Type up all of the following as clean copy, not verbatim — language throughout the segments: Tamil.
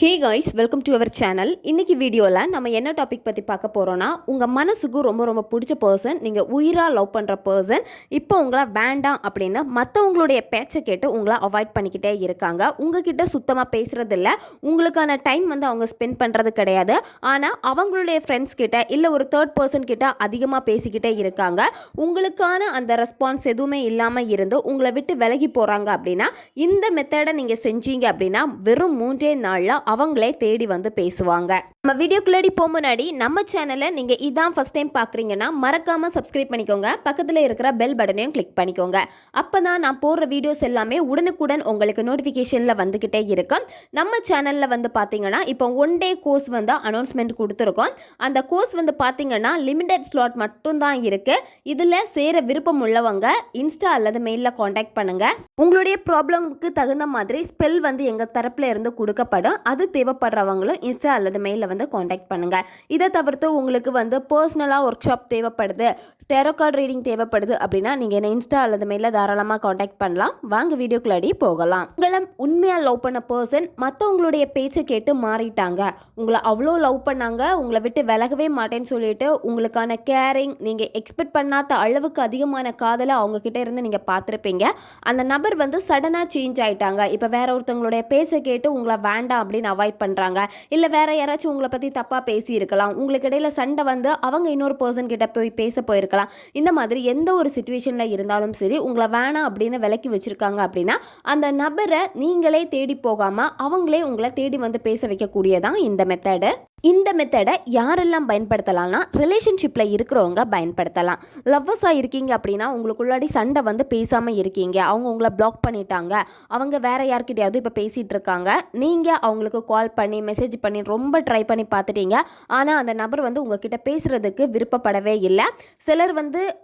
Hey guys, welcome to our channel. இன்றைக்கி வீடியோவில் நம்ம என்ன டாபிக் பற்றி பார்க்க போகிறோன்னா, உங்கள் மனசுக்கு ரொம்ப ரொம்ப பிடிச்ச பர்சன், நீங்கள் உயிராக லவ் பண்ணுற பர்சன் இப்போ உங்களை வேண்டாம் அப்படின்னு மற்றவங்களுடைய பேச்சை கேட்டு உங்களை அவாய்ட் பண்ணிக்கிட்டே இருக்காங்க. உங்ககிட்ட சுத்தமாக பேசுகிறதில்ல, உங்களுக்கான டைம் அவங்க ஸ்பெண்ட் பண்ணுறது கிடையாது. ஆனால் அவங்களுடைய ஃப்ரெண்ட்ஸ் கிட்ட இல்லை ஒரு தேர்ட் பர்சன் கிட்ட அதிகமாக பேசிக்கிட்டே இருக்காங்க. உங்களுக்கான அந்த ரெஸ்பான்ஸ் எதுவுமே இல்லாமல் இருந்து உங்களை விட்டு விலகி போகிறாங்க அப்படின்னா, இந்த மெத்தடை நீங்கள் செஞ்சீங்க அப்படின்னா வெறும் 3 நாளில் அவங்களே தேடி வந்து பேசுவாங்க. நம்ம வீடியோக்குள்ளாடி போக முன்னாடி நம்ம சேனலை நீங்கள் இதான் ஃபர்ஸ்ட் டைம் பார்க்குறீங்கன்னா மறக்காமல் சப்ஸ்கிரைப் பண்ணிக்கோங்க. பக்கத்தில் இருக்கிற பெல் பட்டனையும் கிளிக் பண்ணிக்கோங்க. அப்போ தான் நான் போடுற வீடியோஸ் எல்லாமே உடனுக்குடன் உங்களுக்கு நோட்டிஃபிகேஷனில் வந்துக்கிட்டே இருக்கும். நம்ம சேனலில் பார்த்தீங்கன்னா இப்போ 1 டே கோர்ஸ் அனௌன்ஸ்மெண்ட் கொடுத்துருக்கோம். அந்த கோர்ஸ் பார்த்தீங்கன்னா லிமிடெட் ஸ்லாட் மட்டும்தான் இருக்குது. இதில் சேர விருப்பம் உள்ளவங்க இன்ஸ்டா அல்லது மெயிலில் காண்டாக்ட் பண்ணுங்கள். உங்களுடைய ப்ராப்ளமுக்கு தகுந்த மாதிரி ஸ்பெல் எங்கள் தரப்பில் இருந்து கொடுக்கப்படும். அது தேவைப்படுறவங்களும் இன்ஸ்டா அல்லது மெயிலில் காண்டாக்ட் பண்ணுங்கள். இதை தவிர்த்து உங்களுக்கு பர்சனலாக ஒர்க் ஷாப் தேவைப்படுது, டேரோ கார்டு ரீடிங் தேவைப்படுது அப்படின்னா நீங்கள் என்ன இன்ஸ்டா அல்லது மெயிலில் தாராளமாக காண்டாக்ட் பண்ணலாம். வாங்க வீடியோக்குள்ளாடி போகலாம். உங்களை உண்மையாக லவ் பண்ண பர்சன் மற்றவங்களுடைய பேச்சை கேட்டு மாறிட்டாங்க. உங்களை அவ்வளோ லவ் பண்ணாங்க, உங்களை விட்டு விலகவே மாட்டேன்னு சொல்லிட்டு உங்களுக்கான கேரிங் நீங்கள் எக்ஸ்பெக்ட் பண்ணாத அளவுக்கு அதிகமான காதலை அவங்க கிட்டே இருந்து நீங்கள் பார்த்துருப்பீங்க. அந்த நபர் சடனாக சேஞ்ச் ஆகிட்டாங்க. இப்போ வேற ஒருத்தவங்களுடைய பேச்சை கேட்டு உங்களை வேண்டாம் அப்படின்னு அவாய்ட் பண்ணுறாங்க. இல்லை வேற யாராச்சும் உங்களை பற்றி தப்பாக பேசியிருக்கலாம். உங்களுக்கு இடையில சண்டை அவங்க இன்னொரு பர்சன் கிட்ட போய் பேச போயிருக்கலாம். இந்த மாதிரி எந்த ஒரு சிச்சுவேஷனில் இருந்தாலும் சரி உங்களை வேணாம் அப்படின்னு விலக்கி வச்சுருக்காங்க அப்படின்னா அந்த நபரை நீங்களே தேடி போகாமல் அவங்களே உங்களை தேடி பேச வைக்கக்கூடியதான் இந்த மெத்தடு. இந்த மெத்தடை யாரெல்லாம் பயன்படுத்தலாம்னா ரிலேஷன்ஷிப்பில் இருக்கிறவங்க பயன்படுத்தலாம். லவ்வர்ஸாக இருக்கீங்க அப்படின்னா உங்களுக்குள்ளாடி சண்டை பேசாமல் இருக்கீங்க, அவங்க உங்களை பிளாக் பண்ணிட்டாங்க, அவங்க வேற யார்கிட்டையாவது இப்போ பேசிகிட்டு இருக்காங்க, நீங்கள் அவங்களுக்கு கால் பண்ணி மெசேஜ் பண்ணி ரொம்ப ட்ரை பண்ணி பார்த்துட்டீங்க. ஆனால் அந்த நபர் உங்ககிட்ட பேசுகிறதுக்கு விருப்பப்படவே இல்லை. சிலர்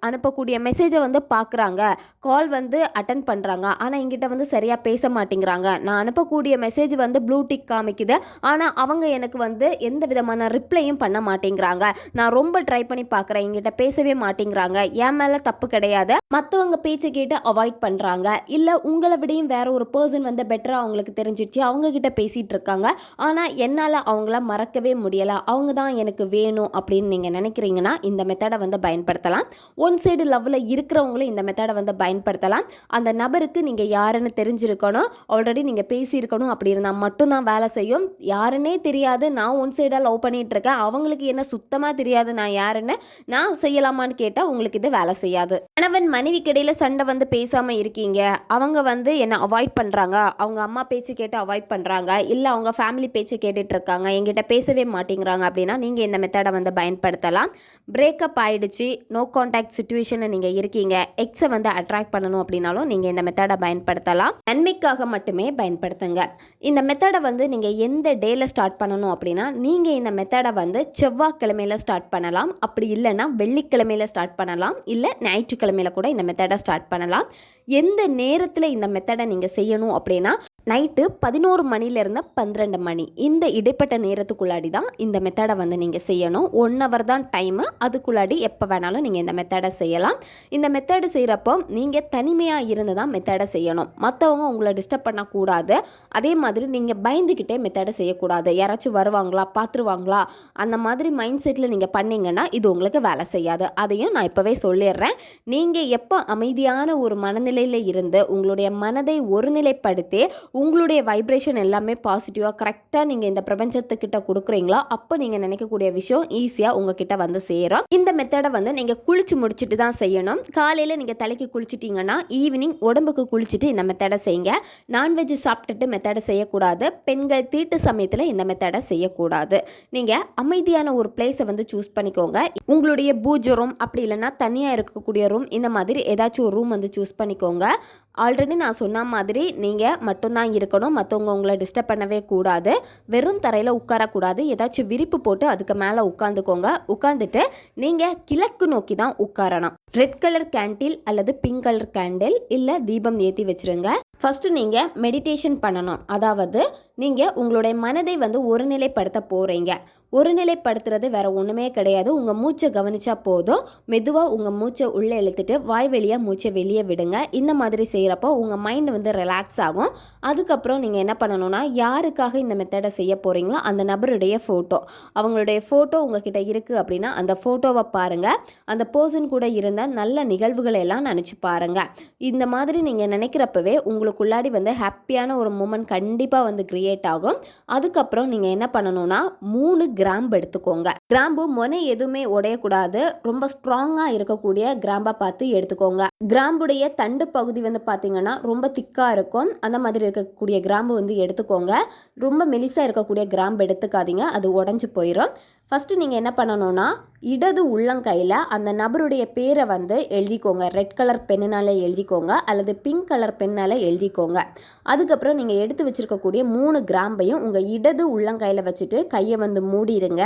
அனுப்பக்கூடிய மெசேஜை பார்க்குறாங்க, கால் அட்டன் பண்ணுறாங்க, ஆனால் எங்கிட்ட சரியாக பேச மாட்டேங்கிறாங்க. நான் அனுப்பக்கூடிய மெசேஜ் ப்ளூ டிக் காமிக்குது, ஆனால் அவங்க எனக்கு எந்த விதமான ரிப்ளையும் பண்ண மாட்டேங்கிறாங்க. நான் ரொம்ப ட்ரை பண்ணி பார்க்குறேன், என்கிட்ட பேசவே மாட்டேங்கிறாங்க. என் மேலே தப்பு கிடையாது, மற்றவங்க பேச்சை கேட்டு அவாய்ட் பண்ணுறாங்க. இல்லை உங்களை விடையும் வேற ஒரு பர்சன் பெட்டராக அவங்களுக்கு தெரிஞ்சிடுச்சு, அவங்க கிட்ட பேசிகிட்டு இருக்காங்க, ஆனால் என்னால் அவங்கள மறக்கவே முடியலை, அவங்க தான் எனக்கு வேணும் அப்படின்னு நீங்கள் நினைக்கிறீங்கன்னா இந்த மெத்தடை பயன்படுத்தலாம். ஒன் சைடு லவ்வில் இருக்கிறவங்களும் இந்த மெத்தடை பயன்படுத்தலாம். அந்த நபருக்கு நீங்கள் யாருன்னு தெரிஞ்சிருக்கணும், ஆல்ரெடி நீங்கள் பேசியிருக்கணும். அப்படி இருந்தால் மட்டும்தான் வேலை செய்யும். யாருன்னே தெரியாது, நான் ஒன் சைடாக லவ் பண்ணிட்டு இருக்கேன், அவங்களுக்கு என்ன சுத்தமாக தெரியாது நான் யாருன்னு, நான் செய்யலாமான்னு கேட்டால் உங்களுக்கு இது வேலை செய்யாது. கணவன் மனைவிக்கு இடையில சண்டை பேசாமல் இருக்கீங்க, அவங்க என்னை அவாய்ட் பண்ணுறாங்க, அவங்க அம்மா பேச்சு கேட்டு அவாய்ட் பண்ணுறாங்க, இல்லை அவங்க ஃபேமிலி பேச்சு கேட்டுட்டு இருக்காங்க, எங்கிட்ட பேசவே மாட்டேங்கிறாங்க அப்படின்னா நீங்கள் இந்த மெத்தடை பயன்படுத்தலாம். பிரேக்கப் ஆயிடுச்சு, நோ கான்டாக்ட் சிச்சுவேஷனில் நீங்கள் இருக்கீங்க, எக்ஸை அட்ராக்ட் பண்ணணும் அப்படின்னாலும் நீங்கள் இந்த மெத்தடை பயன்படுத்தலாம். நன்மைக்காக மட்டுமே பயன்படுத்துங்க. இந்த மெத்தடை நீங்கள் எந்த டேல ஸ்டார்ட் பண்ணணும் அப்படின்னா நீங்கள் இந்த மெத்தடை செவ்வாய்க்கிழமையில் ஸ்டார்ட் பண்ணலாம். அப்படி இல்லைன்னா வெள்ளிக்கிழமையில் ஸ்டார்ட் பண்ணலாம், இல்லை ஞாயிற்றுக்கிழமையில் கூட இந்த மெத்தடை ஸ்டார்ட் பண்ணலாம். எந்த நேரத்தில் இந்த மெத்தடை நீங்கள் செய்யணும் அப்படின்னா நைட்டு 11 மணிலேருந்து 12 மணி இந்த இடைப்பட்ட நேரத்துக்குள்ளாடி தான் இந்த மெத்தடை நீங்கள் செய்யணும். 1 ஹவர் தான் டைமு, அதுக்குள்ளாடி எப்போ வேணாலும் நீங்கள் இந்த மெத்தடை செய்யலாம். இந்த மெத்தடு செய்கிறப்போ நீங்கள் தனிமையாக இருந்து தான் மெத்தடை செய்யணும். மற்றவங்க உங்களை டிஸ்டர்ப் பண்ணக்கூடாது. அதே மாதிரி நீங்கள் பயந்துக்கிட்டே மெத்தடை செய்யக்கூடாது. யாராச்சும் வருவாங்களா, பார்த்துருவாங்களா, அந்த மாதிரி மைண்ட் செட்டில் நீங்கள் பண்ணிங்கன்னா இது உங்களுக்கு வேலை செய்யாது. அதையும் நான் இப்போவே சொல்லிடுறேன். நீங்கள் எப்போ அமைதியான ஒரு மனநிலையில் இருந்து உங்களுடைய மனதை ஒருநிலைப்படுத்தி உங்களுடைய வைப்ரேஷன் எல்லாமே பாசிட்டிவாக கரெக்டாக நீங்கள் இந்த பிரபஞ்சத்துக்கிட்ட கொடுக்குறீங்களா, அப்போ நீங்கள் நினைக்கக்கூடிய விஷயம் ஈஸியாக உங்ககிட்ட சேரும். இந்த மெத்தடை நீங்கள் குளிச்சு முடிச்சுட்டு தான் செய்யணும். காலையில் நீங்கள் தலைக்கு குளிச்சிட்டிங்கன்னா ஈவினிங் உடம்புக்கு குளிச்சுட்டு இந்த மெத்தடை செய்யுங்க. நான்வெஜ் சாப்பிட்டுட்டு மெத்தடை செய்யக்கூடாது. பெண்கள் தீட்டு சமயத்தில் இந்த மெத்தடை செய்யக்கூடாது. நீங்கள் அமைதியான ஒரு பிளேஸை சூஸ் பண்ணிக்கோங்க. உங்களுடைய பூஜை ரூம், அப்படி இல்லைன்னா தனியாக இருக்கக்கூடிய ரூம், இந்த மாதிரி ஏதாச்சும் ஒரு ரூம் சூஸ் பண்ணிக்கோங்க. ஆல்ரெடி நான் சொன்ன மாதிரி நீங்கள் மட்டும்தான் இருக்கணும், மற்றவங்க உங்களை டிஸ்டர்ப் பண்ணவே கூடாது. வெறும் தரையில் உட்காரக்கூடாது, ஏதாச்சும் விரிப்பு போட்டு அதுக்கு மேலே உட்காந்துக்கோங்க. உட்காந்துட்டு நீங்கள் கிழக்கு நோக்கி தான் உட்காரணும். ரெட் கலர் கேண்டில் அல்லது பிங்க் கலர் கேண்டில் இல்லை தீபம் ஏற்றி வச்சுருங்க. ஃபஸ்ட்டு நீங்கள் மெடிடேஷன் பண்ணணும். அதாவது நீங்கள் உங்களுடைய மனதை ஒருநிலைப்படுத்த போகிறீங்க. ஒருநிலைப்படுத்துறது வேறு ஒன்றுமே கிடையாது. உங்கள் மூச்சை கவனித்தா போதும். மெதுவாக உங்கள் மூச்சை உள்ளே இழுத்துட்டு வாய் வழியாக மூச்சை வெளியே விடுங்க. இந்த மாதிரி செய்கிறப்போ உங்கள் மைண்டு ரிலாக்ஸ் ஆகும். அதுக்கப்புறம் நீங்கள் என்ன பண்ணணும்னா, யாருக்காக இந்த மெத்தடை செய்ய போகிறீங்களோ அந்த நபருடைய ஃபோட்டோ, அவங்களுடைய ஃபோட்டோ உங்ககிட்ட இருக்குது அப்படின்னா அந்த ஃபோட்டோவை பாருங்கள். அந்த பர்சன் கூட இருந்த நல்ல நிகழ்வுகளை எல்லாம் நினச்சி பாருங்கள். இந்த மாதிரி நீங்கள் நினைக்கிறப்பவே உங்களுக்குள்ளாடி ஹாப்பியான ஒரு மூமெண்ட் கண்டிப்பாக க்ரியேட் ஆகும். அதுக்கப்புறம் நீங்கள் என்ன பண்ணணும்னா 3 கிராம்பு எடுத்துக்கோங்க. கிராம்பு முனை எதுவுமே உடையக்கூடாது. ரொம்ப ஸ்ட்ராங்காக இருக்கக்கூடிய கிராம்பை பார்த்து எடுத்துக்கோங்க. கிராம்புடைய தண்டு பகுதி பார்த்தீங்கன்னா ரொம்ப திக்காக இருக்கும். அந்த மாதிரி இருக்கக்கூடிய கிராம்பு எடுத்துக்கோங்க. ரொம்ப மெலிசாக இருக்கக்கூடிய கிராம்பு எடுத்துக்காதீங்க, அது உடஞ்சி போயிடும். ஃபஸ்ட்டு நீங்கள் என்ன பண்ணணும்னா, இடது உள்ளங்கையில் அந்த நபருடைய பேரை எழுதிக்கோங்க. ரெட் கலர் பென்னால் எழுதிக்கோங்க அல்லது பிங்க் கலர் பென்னால் எழுதிக்கோங்க. அதுக்கப்புறம் நீங்கள் எடுத்து வச்சுருக்கக்கூடிய 3 கிராம்பையும் உங்கள் இடது உள்ளங்கையில் வச்சுட்டு கையை மூடிடுங்க.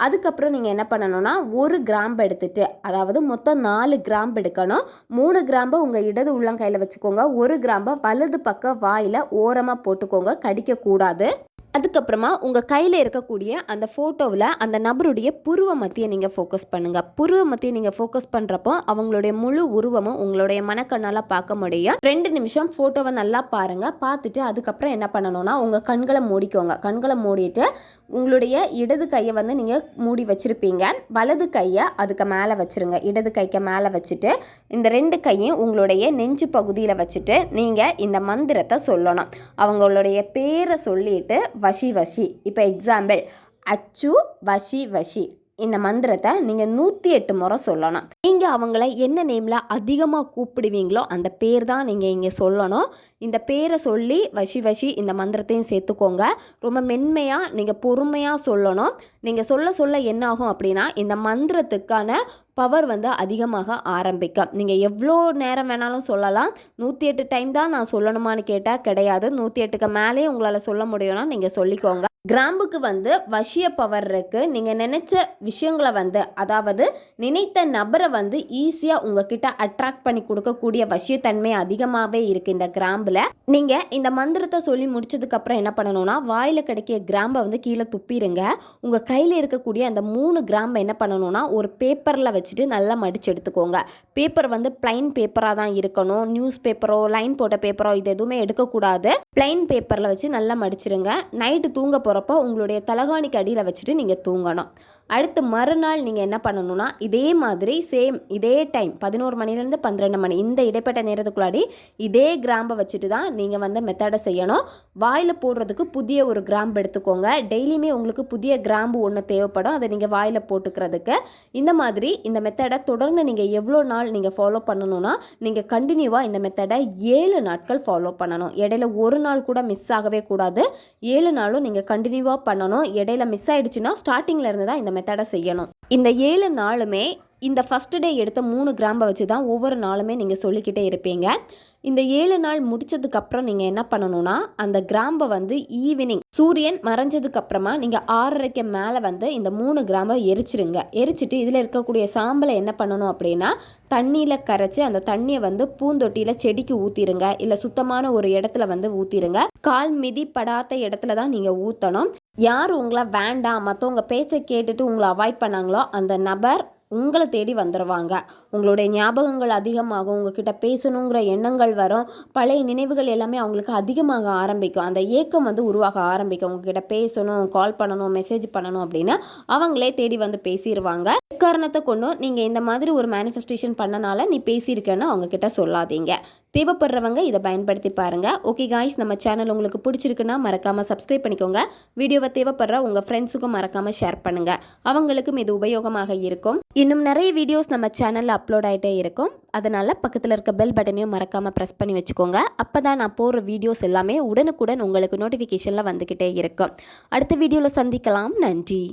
அதுக்கப்புறம் நீங்கள் என்ன பண்ணணும்னா, 1 கிராம்பு எடுத்துட்டு, அதாவது மொத்தம் 4 கிராம்பு எடுக்கணும். 3 கிராம்பை உங்கள் இடது உள்ளங்கையில் வச்சுக்கோங்க. 1 கிராம்பை வலது பக்கம் வாயில் ஓரமாக போட்டுக்கோங்க, கடிக்கக்கூடாது. அதுக்கப்புறமா உங்கள் கையில் இருக்கக்கூடிய அந்த ஃபோட்டோவில் அந்த நபருடைய புருவ மத்தியை நீங்கள் ஃபோக்கஸ் பண்ணுங்கள். புருவ மத்தியை நீங்கள் ஃபோக்கஸ் பண்ணுறப்போ அவங்களுடைய முழு உருவமும் உங்களுடைய மனக்கண்ணால் பார்க்க முடியும். 2 நிமிஷம் ஃபோட்டோவை நல்லா பாருங்கள். பார்த்துட்டு அதுக்கப்புறம் என்ன பண்ணணும்னா, உங்கள் கண்களை மூடிக்கோங்க. கண்களை மூடிட்டு உங்களுடைய இடது கையை நீங்கள் மூடி வச்சுருப்பீங்க. வலது கையை அதுக்கு மேலே வச்சுருங்க. இடது கைக்கு மேலே வச்சுட்டு இந்த 2 கையும் உங்களுடைய நெஞ்சு பகுதியில் வச்சுட்டு நீங்கள் இந்த மந்திரத்தை சொல்லணும். அவங்களுடைய பேரை சொல்லிட்டு வஷி வஷி, இப்போ எக்ஸாம்பிள் அச்சு வஷி வஷி, இந்த மந்திரத்தை நீங்கள் 108 முறை சொல்லணும். நீங்கள் அவங்கள என்ன நேமில் அதிகமாக கூப்பிடுவீங்களோ அந்த பேர் தான் நீங்கள் இங்கே சொல்லணும். இந்த பேரை சொல்லி வஷி வஷி இந்த மந்திரத்தையும் சேர்த்துக்கோங்க. ரொம்ப மென்மையாக நீங்கள் பொறுமையாக சொல்லணும். நீங்கள் சொல்ல சொல்ல என்ன ஆகும் அப்படின்னா, இந்த மந்திரத்துக்கான பவர் அதிகமாக ஆரம்பிக்கும். நீங்கள் எவ்வளோ நேரம் வேணாலும் சொல்லலாம். 108 டைம் தான் நான் சொல்லணுமான்னு கேட்டால் கிடையாது. 108க்கு மேலே உங்களால் சொல்ல முடியும்னா நீங்கள் சொல்லிக்கோங்க. கிராம்புக்கு வசிய பவர் இருக்குது. நீங்கள் நினச்ச விஷயங்களை அதாவது நினைத்த நபரை ஈஸியாக உங்ககிட்ட அட்ராக்ட் பண்ணி கொடுக்கக்கூடிய வசியத்தன்மை அதிகமாகவே இருக்குது இந்த கிராம்பில். நீங்கள் இந்த மந்திரத்தை சொல்லி முடிச்சதுக்கப்புறம் என்ன பண்ணணும்னா, வாயில் கிடைக்கிய கிராம்பை கீழே துப்பிடுங்க. உங்கள் கையில் இருக்கக்கூடிய அந்த 3 கிராம்பை என்ன பண்ணணும்னா ஒரு பேப்பரில் வச்சுட்டு நல்லா மடித்து எடுத்துக்கோங்க. பேப்பர் பிளைன் பேப்பராக தான் இருக்கணும். நியூஸ் பேப்பரோ லைன் போட்ட பேப்பரோ இது எதுவுமே எடுக்கக்கூடாது. பிளைன் பேப்பரில் வச்சு நல்லா மடிச்சிருங்க. நைட்டு தூங்க போகிறப்போ உங்களுடைய தலகாணிக்கு அடியில் வச்சுட்டு நீங்கள் தூங்கணும். அடுத்து மறுநாள் நீங்கள் என்ன பண்ணணும்னா, இதே மாதிரி சேம் இதே டைம் 11 மணிலேருந்து 12 மணி இந்த இடைப்பட்ட நேரத்துக்குள்ளாடி இதே கிராம்பை வச்சுட்டு தான் நீங்கள் மெத்தடை செய்யணும். வாயில் போடுறதுக்கு புதிய ஒரு கிராம்பு எடுத்துக்கோங்க. டெய்லியுமே உங்களுக்கு புதிய கிராம்பு ஒன்று தேவைப்படும், அதை நீங்கள் வாயில் போட்டுக்கிறதுக்கு. இந்த மாதிரி இந்த மெத்தடை தொடர்ந்து நீங்கள் எவ்வளோ நாள் நீங்கள் ஃபாலோ பண்ணணும்னா, நீங்கள் கண்டினியூவாக இந்த மெத்தடை 7 நாட்கள் ஃபாலோ பண்ணணும். இடையில ஒரு நாள் கூட மிஸ் ஆகவே கூடாது. 7 நாளும் நீங்கள் கண்டினியூவாக பண்ணணும். இடையில மிஸ் ஆகிடுச்சுன்னா ஸ்டார்டிங்கில் இருந்து தான் இந்த மெத்தடை செய்யணும். இந்த 7 நாளுமே இந்த ஃபஸ்ட் டே எடுத்த 3 கிராம்பை வச்சு தான் ஒவ்வொரு நாளுமே நீங்கள் சொல்லிக்கிட்டே இருப்பீங்க. இந்த 7 நாள் முடிச்சதுக்கப்புறம் நீங்கள் என்ன பண்ணணும்னா, அந்த கிராம்பை ஈவினிங் சூரியன் மறைஞ்சதுக்கப்புறமா நீங்கள் 6:30க்கு மேலே இந்த 3 கிராம்பை எரிச்சிருங்க. எரிச்சிட்டு இதில் இருக்கக்கூடிய சாம்பலை என்ன பண்ணணும் அப்படின்னா, தண்ணியில் கரைச்சி அந்த தண்ணியை பூந்தொட்டியில் செடிக்கு ஊற்றிடுங்க. இல்லை சுத்தமான ஒரு இடத்துல ஊற்றிடுங்க. கால் மிதிப்படாத இடத்துல தான் நீங்கள் ஊற்றணும். யார் உங்களை வேண்டாம் மற்றவங்க பேச்சை கேட்டுட்டு உங்களை அவாய்ட் பண்ணாங்களோ அந்த நபர் உங்களை தேடி வந்துடுவாங்க. உங்களுடைய ஞாபகங்கள் அதிகமாகும். உங்ககிட்ட பேசணுங்கிற எண்ணங்கள் வரும். பழைய நினைவுகள் எல்லாமே அவங்களுக்கு அதிகமாக ஆரம்பிக்கும். அந்த ஏக்கம் உருவாக ஆரம்பிக்கும். உங்ககிட்ட பேசணும், கால் பண்ணணும், மெசேஜ் பண்ணணும் அப்படின்னு அவங்களே தேடி பேசிடுவாங்க. காரணத்தை கொண்டும் நீங்கள் இந்த மாதிரி ஒரு மேனிஃபெஸ்டேஷன் பண்ணனால நீ பேசியிருக்கேன்னு அவங்கக்கிட்ட சொல்லாதீங்க. தேவைப்படுறவங்க இதை பயன்படுத்தி பாருங்கள். ஓகே காய்ஸ், நம்ம சேனல் உங்களுக்கு பிடிச்சிருக்குன்னா மறக்காமல் சப்ஸ்கிரைப் பண்ணிக்கோங்க. வீடியோவை தேவைப்படுற உங்கள் ஃப்ரெண்ட்ஸுக்கும் மறக்காமல் ஷேர் பண்ணுங்கள். அவங்களுக்கும் இது உபயோகமாக இருக்கும். இன்னும் நிறைய வீடியோஸ் நம்ம சேனலில் அப்லோட் ஆகிட்டே இருக்கும். அதனால் பக்கத்தில் இருக்க பெல் பட்டனையும் மறக்காமல் ப்ரெஸ் பண்ணி வச்சுக்கோங்க. அப்போ தான் நான் போடுற வீடியோஸ் எல்லாமே உடனுக்குடன் உங்களுக்கு நோட்டிஃபிகேஷனில் வந்துக்கிட்டே இருக்கும். அடுத்த வீடியோவில் சந்திக்கலாம். நன்றி.